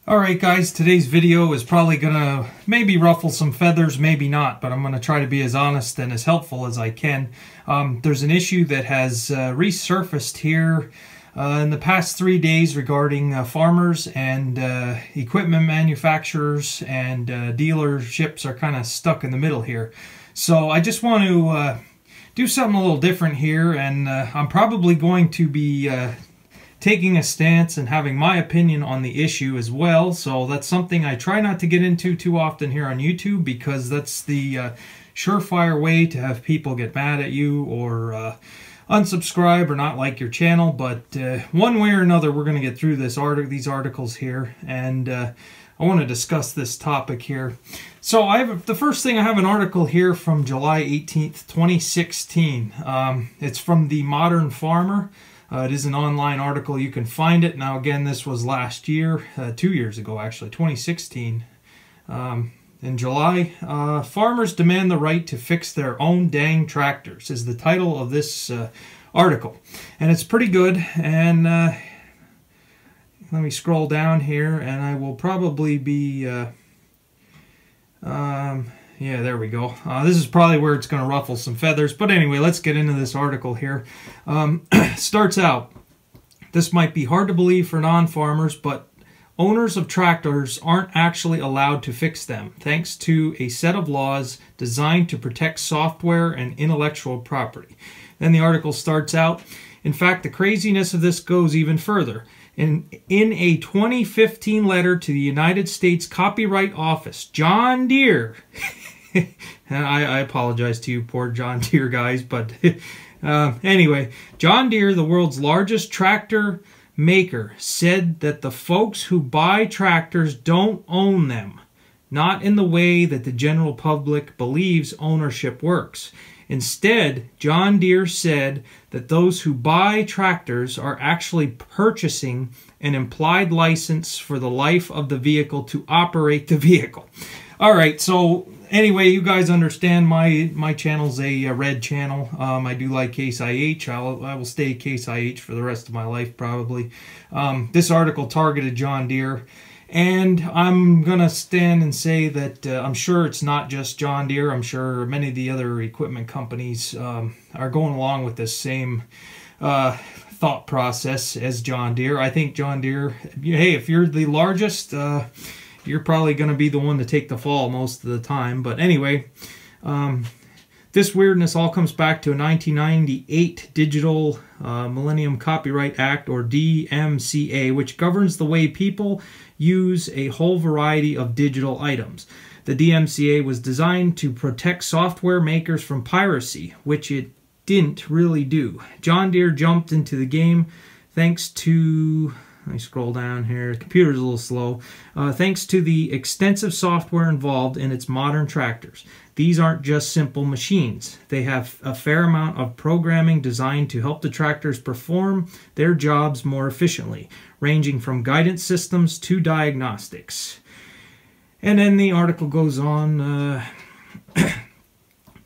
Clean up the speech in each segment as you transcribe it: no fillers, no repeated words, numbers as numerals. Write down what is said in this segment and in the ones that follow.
Alright guys, today's video is probably gonna maybe ruffle some feathers, maybe not, but I'm gonna try to be as honest and as helpful as I can. There's an issue that has resurfaced here in the past 3 days regarding farmers and equipment manufacturers, and dealerships are kind of stuck in the middle here. So I just want to do something a little different here, and I'm probably going to be taking a stance and having my opinion on the issue as well. So that's something I try not to get into too often here on YouTube, because that's the surefire way to have people get mad at you or unsubscribe or not like your channel. But one way or another, we're going to get through these articles here, and I want to discuss this topic here. So the first thing, I have an article here from July 18th, 2016. It's from the Modern Farmer. It is an online article. You can find it. Now, again, this was last year, 2 years ago, actually, 2016. In July, farmers demand the right to fix their own dang tractors is the title of this article. And it's pretty good. And let me scroll down here, and I will probably be... yeah, there we go. This is probably where it's going to ruffle some feathers. But anyway, let's get into this article here. Starts out, this might be hard to believe for non-farmers, but owners of tractors aren't actually allowed to fix them, thanks to a set of laws designed to protect software and intellectual property. Then the article starts out, in fact, the craziness of this goes even further. In a 2015 letter to the United States Copyright Office, John Deere, and I apologize to you poor John Deere guys, but anyway, John Deere, the world's largest tractor maker, said that the folks who buy tractors don't own them, not in the way that the general public believes ownership works. Instead, John Deere said that those who buy tractors are actually purchasing an implied license for the life of the vehicle to operate the vehicle. All right, so anyway, you guys understand my channel's a red channel. I do like Case IH. I will stay Case IH for the rest of my life, probably. This article targeted John Deere. And I'm going to stand and say that I'm sure it's not just John Deere. I'm sure many of the other equipment companies are going along with this same thought process as John Deere. I think John Deere, hey, if you're the largest, you're probably going to be the one to take the fall most of the time. But anyway, this weirdness all comes back to a 1998 Digital Millennium Copyright Act, or DMCA, which governs the way people use a whole variety of digital items. The DMCA was designed to protect software makers from piracy, which it didn't really do. John Deere jumped into the game thanks to... Let me scroll down here. The computer's a little slow. Thanks to the extensive software involved in its modern tractors. These aren't just simple machines. They have a fair amount of programming designed to help the tractors perform their jobs more efficiently, ranging from guidance systems to diagnostics. And then the article goes on.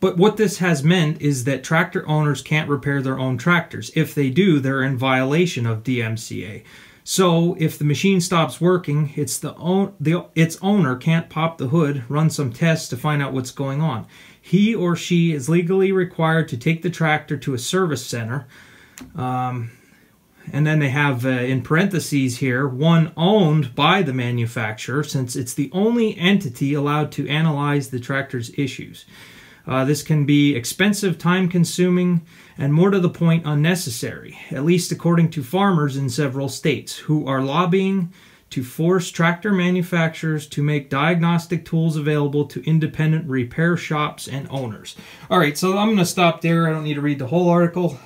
But what this has meant is that tractor owners can't repair their own tractors. If they do, they're in violation of DMCA. So if the machine stops working, its owner can't pop the hood, run some tests to find out what's going on. He or she is legally required to take the tractor to a service center. And then they have, in parentheses here, one owned by the manufacturer, since it's the only entity allowed to analyze the tractor's issues. This can be expensive, time-consuming, and more to the point, unnecessary, at least according to farmers in several states, who are lobbying to force tractor manufacturers to make diagnostic tools available to independent repair shops and owners. All right, so I'm going to stop there. I don't need to read the whole article,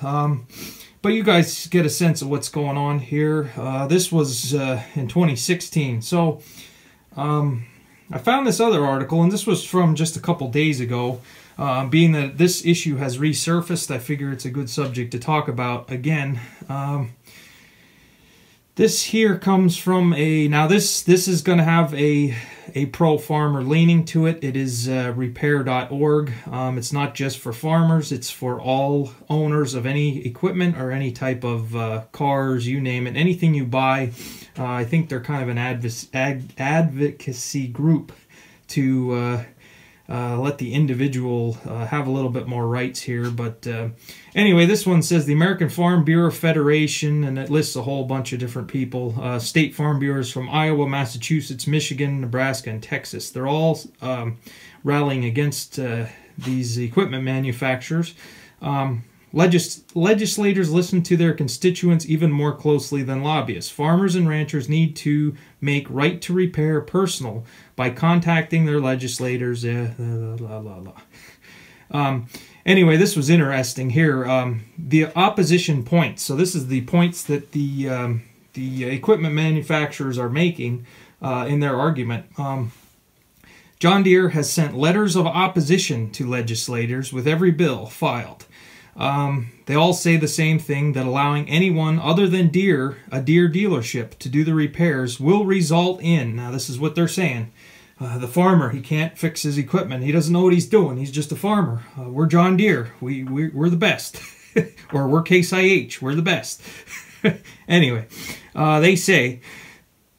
but you guys get a sense of what's going on here. This was in 2016. So I found this other article, and this was from just a couple days ago. Being that this issue has resurfaced, I figure it's a good subject to talk about again. This here comes from a... Now this is going to have a a pro-farmer leaning to it. It is repair.org. It's not just for farmers, it's for all owners of any equipment or any type of cars, you name it, anything you buy. I think they're kind of an advocacy group to let the individual have a little bit more rights here. But anyway, this one says the American Farm Bureau Federation, and it lists a whole bunch of different people. State Farm Bureaus from Iowa, Massachusetts, Michigan, Nebraska, and Texas. They're all rallying against these equipment manufacturers. Legislators listen to their constituents even more closely than lobbyists. Farmers and ranchers need to make right to repair personal by contacting their legislators. Anyway, this was interesting here. The opposition points. So this is the points that the equipment manufacturers are making in their argument. John Deere has sent letters of opposition to legislators with every bill filed. They all say the same thing, that allowing anyone other than Deere, a Deere dealership, to do the repairs will result in, now this is what they're saying, the farmer, he can't fix his equipment. He doesn't know what he's doing. He's just a farmer. We're John Deere. We're the best. Or we're Case IH. We're the best. Anyway, they say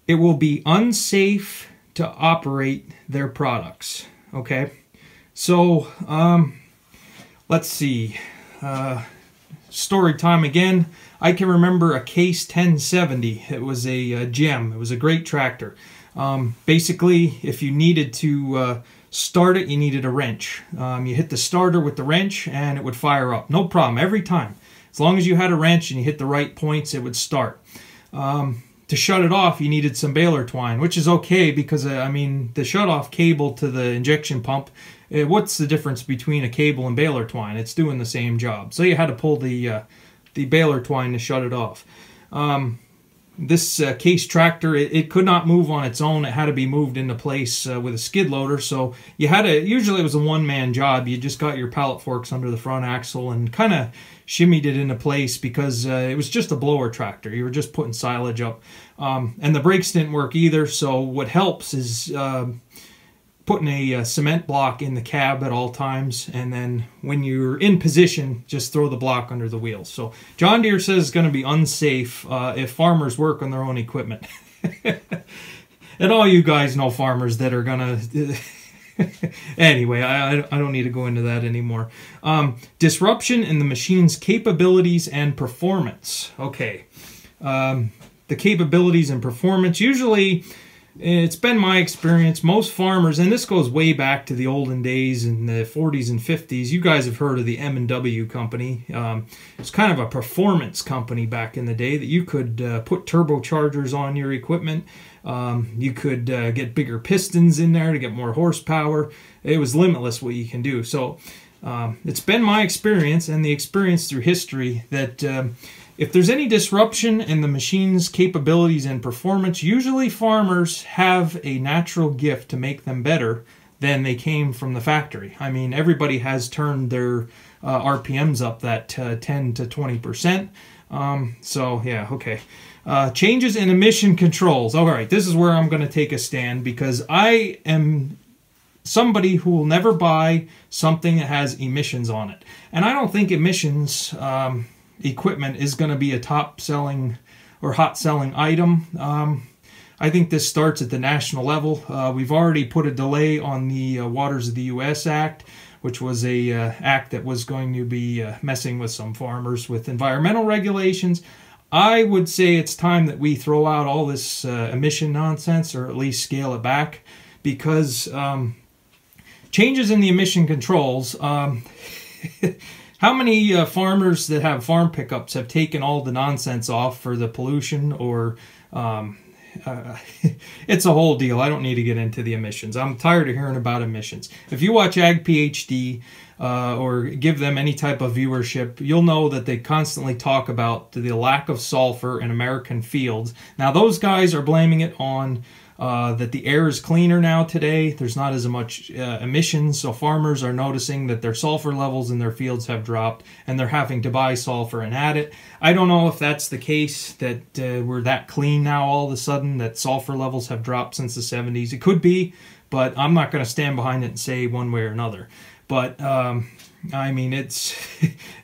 it will be unsafe to operate their products. Okay? So, let's see. Story time again. I can remember a Case 1070. It was a gem. It was a great tractor. Basically, if you needed to start it, you needed a wrench. You hit the starter with the wrench and it would fire up. No problem, every time. As long as you had a wrench and you hit the right points, it would start. To shut it off, you needed some baler twine, which is okay because, I mean, the shut-off cable to the injection pump, what's the difference between a cable and baler twine? It's doing the same job. So you had to pull the baler twine to shut it off. This Case tractor, it could not move on its own. It had to be moved into place with a skid loader. So you had to, usually it was a one-man job. You just got your pallet forks under the front axle and kind of shimmied it into place because it was just a blower tractor. You were just putting silage up. And the brakes didn't work either. So what helps is putting a cement block in the cab at all times, and then when you're in position, just throw the block under the wheels. So John Deere says it's going to be unsafe if farmers work on their own equipment. And all you guys know farmers that are going to... Anyway, I don't need to go into that anymore. Disruption in the machine's capabilities and performance. Okay. The capabilities and performance, usually... It's been my experience, most farmers, and this goes way back to the olden days in the 40s and 50s. You guys have heard of the M&W company. It's kind of a performance company back in the day that you could put turbochargers on your equipment. You could get bigger pistons in there to get more horsepower. It was limitless what you can do. So it's been my experience and the experience through history that if there's any disruption in the machine's capabilities and performance, usually farmers have a natural gift to make them better than they came from the factory. I mean, everybody has turned their RPMs up that 10 to 20%. So, yeah, okay. Changes in emission controls. All right, this is where I'm going to take a stand because I am somebody who will never buy something that has emissions on it. And I don't think emissions... equipment is going to be a top selling or hot selling item. I think this starts at the national level. We've already put a delay on the Waters of the U.S. Act, which was a act that was going to be messing with some farmers with environmental regulations. I would say it's time that we throw out all this emission nonsense, or at least scale it back, because changes in the emission controls... How many farmers that have farm pickups have taken all the nonsense off for the pollution or... it's a whole deal. I don't need to get into the emissions. I'm tired of hearing about emissions. If you watch Ag PhD or give them any type of viewership, you'll know that they constantly talk about the lack of sulfur in American fields. Now, those guys are blaming it on that the air is cleaner now today. There's not as much emissions, so farmers are noticing that their sulfur levels in their fields have dropped, and they're having to buy sulfur and add it. I don't know if that's the case, that we're that clean now all of a sudden, that sulfur levels have dropped since the 70s. It could be, but I'm not going to stand behind it and say one way or another. But I mean, it's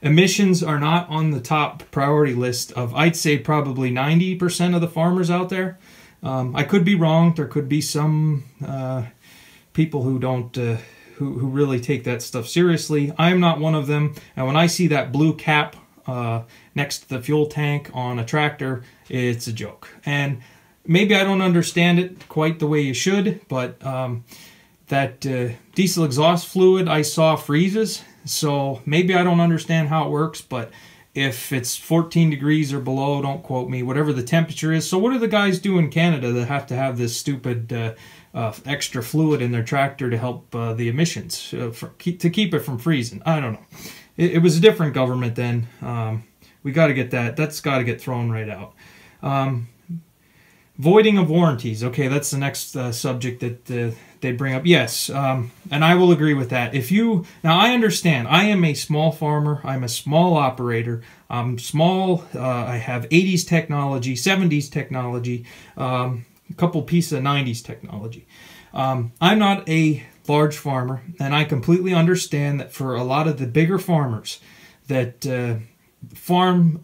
emissions are not on the top priority list of, I'd say, probably 90% of the farmers out there. I could be wrong. There could be some people who don't, who really take that stuff seriously. I'm not one of them. And when I see that blue cap next to the fuel tank on a tractor, it's a joke. And maybe I don't understand it quite the way you should, but that diesel exhaust fluid I saw freezes. So maybe I don't understand how it works, but if it's 14 degrees or below, don't quote me, whatever the temperature is. So what do the guys do in Canada that have to have this stupid extra fluid in their tractor to help the emissions, to keep it from freezing? I don't know. It was a different government then. We got to get that. That's got to get thrown right out. Voiding of warranties. Okay, that's the next subject that they bring up. Yes, and I will agree with that. Now I understand, I am a small farmer, I'm a small operator, I'm small, I have 80s technology, 70s technology, a couple pieces of 90s technology. I'm not a large farmer, and I completely understand that for a lot of the bigger farmers that farm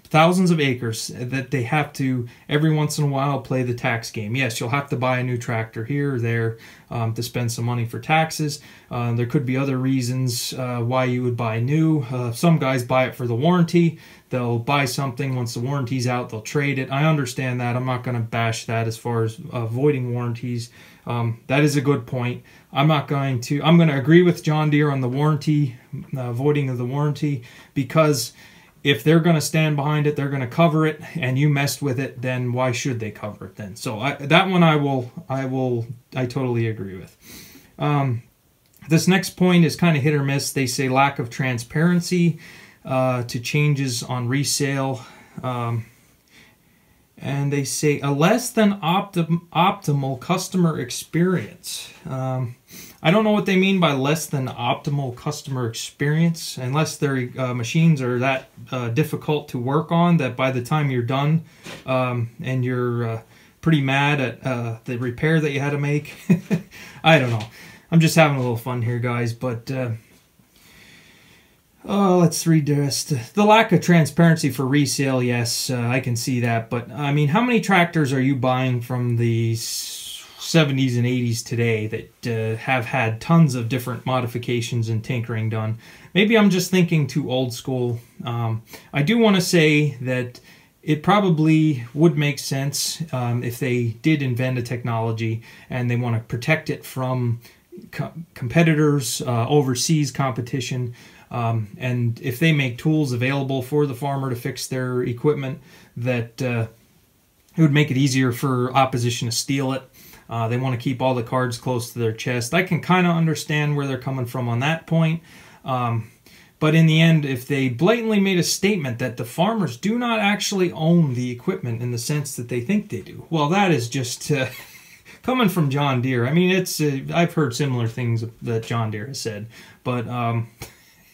thousands of acres, that they have to every once in a while play the tax game. Yes, you'll have to buy a new tractor here or there to spend some money for taxes. There could be other reasons why you would buy new. Some guys buy it for the warranty. They'll buy something, once the warranty's out, they'll trade it. I understand that. I'm not going to bash that as far as avoiding warranties. That is a good point. I'm going to agree with John Deere on the warranty, voiding of the warranty, because if they're going to stand behind it, they're going to cover it, and you messed with it, then why should they cover it then? So that one I totally agree with. This next point is kind of hit or miss. They say lack of transparency to changes on resale. And they say a less than optimal customer experience. I don't know what they mean by less than optimal customer experience, unless their machines are that difficult to work on that by the time you're done and you're pretty mad at the repair that you had to make. I don't know. I'm just having a little fun here, guys, but let's read the rest. The lack of transparency for resale, yes, I can see that. But, I mean, how many tractors are you buying from the 70s and 80s today that have had tons of different modifications and tinkering done? Maybe I'm just thinking too old school. I do want to say that it probably would make sense if they did invent a technology and they want to protect it from competitors, overseas competition. And if they make tools available for the farmer to fix their equipment, that it would make it easier for opposition to steal it. They want to keep all the cards close to their chest. I can kind of understand where they're coming from on that point. But in the end, if they blatantly made a statement that the farmers do not actually own the equipment in the sense that they think they do, well, that is just coming from John Deere. I mean, it's I've heard similar things that John Deere has said, but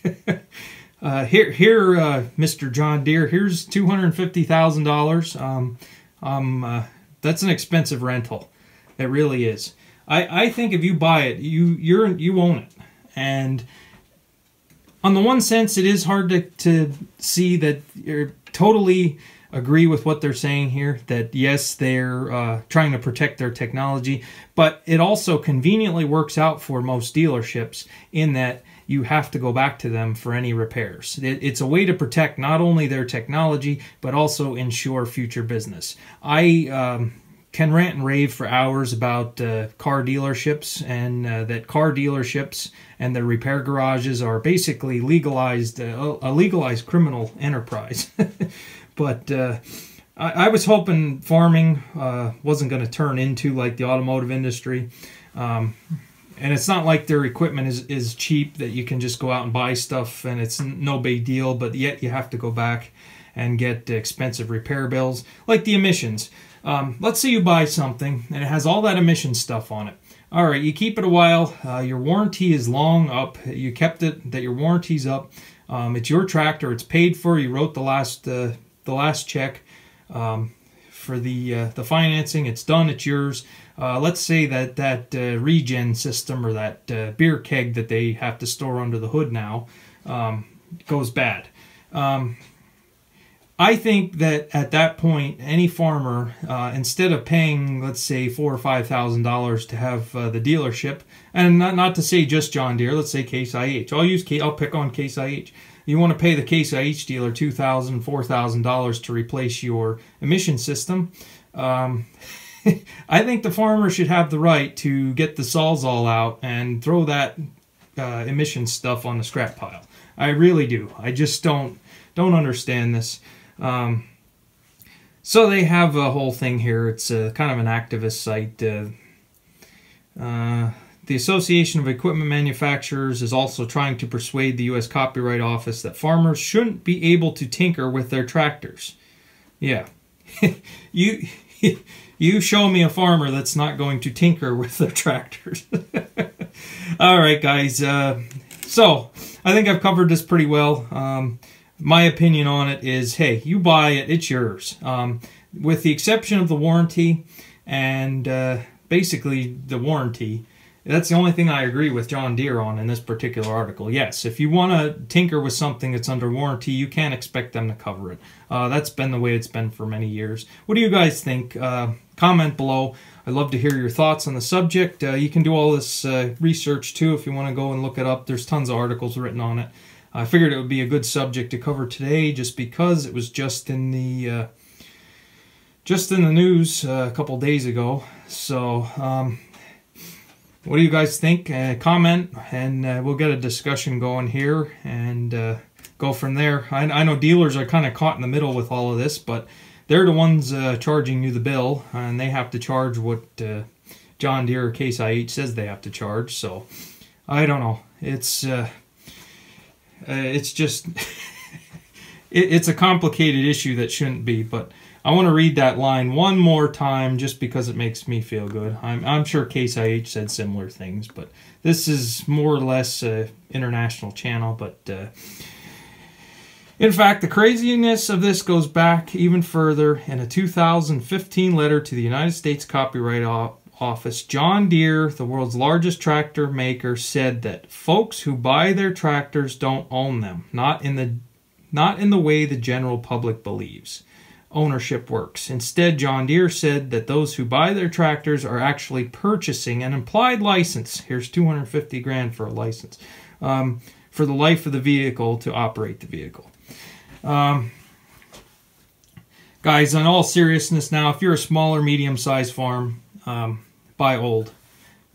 here, Mr. John Deere, here's $250,000. That's an expensive rental. It really is. I think if you buy it, you own it. And on the one sense, it is hard to see that you're totally agree with what they're saying here, that yes, they're trying to protect their technology, but it also conveniently works out for most dealerships in that you have to go back to them for any repairs. It's a way to protect not only their technology, but also ensure future business. I can rant and rave for hours about car dealerships, and that car dealerships and their repair garages are basically legalized, a legalized criminal enterprise. But I was hoping farming wasn't going to turn into like the automotive industry. And it's not like their equipment is cheap, that you can just go out and buy stuff and it's no big deal, but yet you have to go back and get expensive repair bills. Like the emissions. let's say you buy something and it has all that emission stuff on it. All right, you keep it a while. Your warranty is long up. You kept it, that your warranty's up. It's your tractor. It's paid for. You wrote the last check for the financing. It's done. It's yours. Let's say that regen system or that beer keg that they have to store under the hood now goes bad. I think that at that point, any farmer, instead of paying, let's say, $4,000 or $5,000 to have the dealership, and not to say just John Deere, let's say Case IH. I'll pick on Case IH. You want to pay the Case IH dealer $2,000, $4,000 to replace your emission system. I think the farmer should have the right to get the Sawzall out and throw that emission stuff on the scrap pile. I really do. I just don't understand this. So they have a whole thing here. It's kind of an activist site. The Association of Equipment Manufacturers is also trying to persuade the U.S. Copyright Office that farmers shouldn't be able to tinker with their tractors. Yeah. You show me a farmer that's not going to tinker with their tractors. All right, guys. So I think I've covered this pretty well. My opinion on it is, hey, you buy it, it's yours. With the exception of the warranty and basically the warranty, that's the only thing I agree with John Deere on in this particular article. Yes, if you want to tinker with something that's under warranty, you can't expect them to cover it. That's been the way it's been for many years. What do you guys think? Comment below. I'd love to hear your thoughts on the subject. You can do all this research too if you want to go and look it up. There's tons of articles written on it. I figured it would be a good subject to cover today just because it was just in the news a couple days ago. So what do you guys think? Comment and we'll get a discussion going here and go from there. I know dealers are kind of caught in the middle with all of this, but they're the ones charging you the bill, and they have to charge what John Deere or Case IH says they have to charge. So I don't know. It's just it's a complicated issue that shouldn't be, but I want to read that line one more time just because it makes me feel good. I'm sure Case IH said similar things, but this is more or less an international channel. But in fact, the craziness of this goes back even further. In a 2015 letter to the United States Copyright Office, John Deere, the world's largest tractor maker, said that folks who buy their tractors don't own them, not in the way the general public believes ownership works. Instead, John Deere said that those who buy their tractors are actually purchasing an implied license. Here's $250 grand for a license for the life of the vehicle to operate the vehicle. Guys, in all seriousness now, if you're a smaller, medium-sized farm, buy old.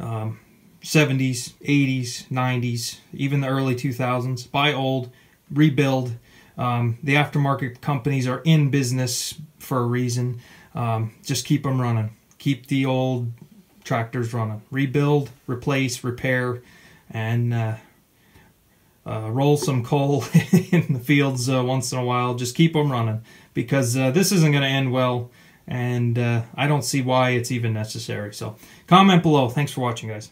70s, 80s, 90s, even the early 2000s. Buy old, rebuild. The aftermarket companies are in business for a reason. Just keep them running. Keep the old tractors running. Rebuild, replace, repair, and roll some coal in the fields once in a while. Just keep them running because this isn't going to end well. And I don't see why it's even necessary. So comment below. Thanks for watching, guys.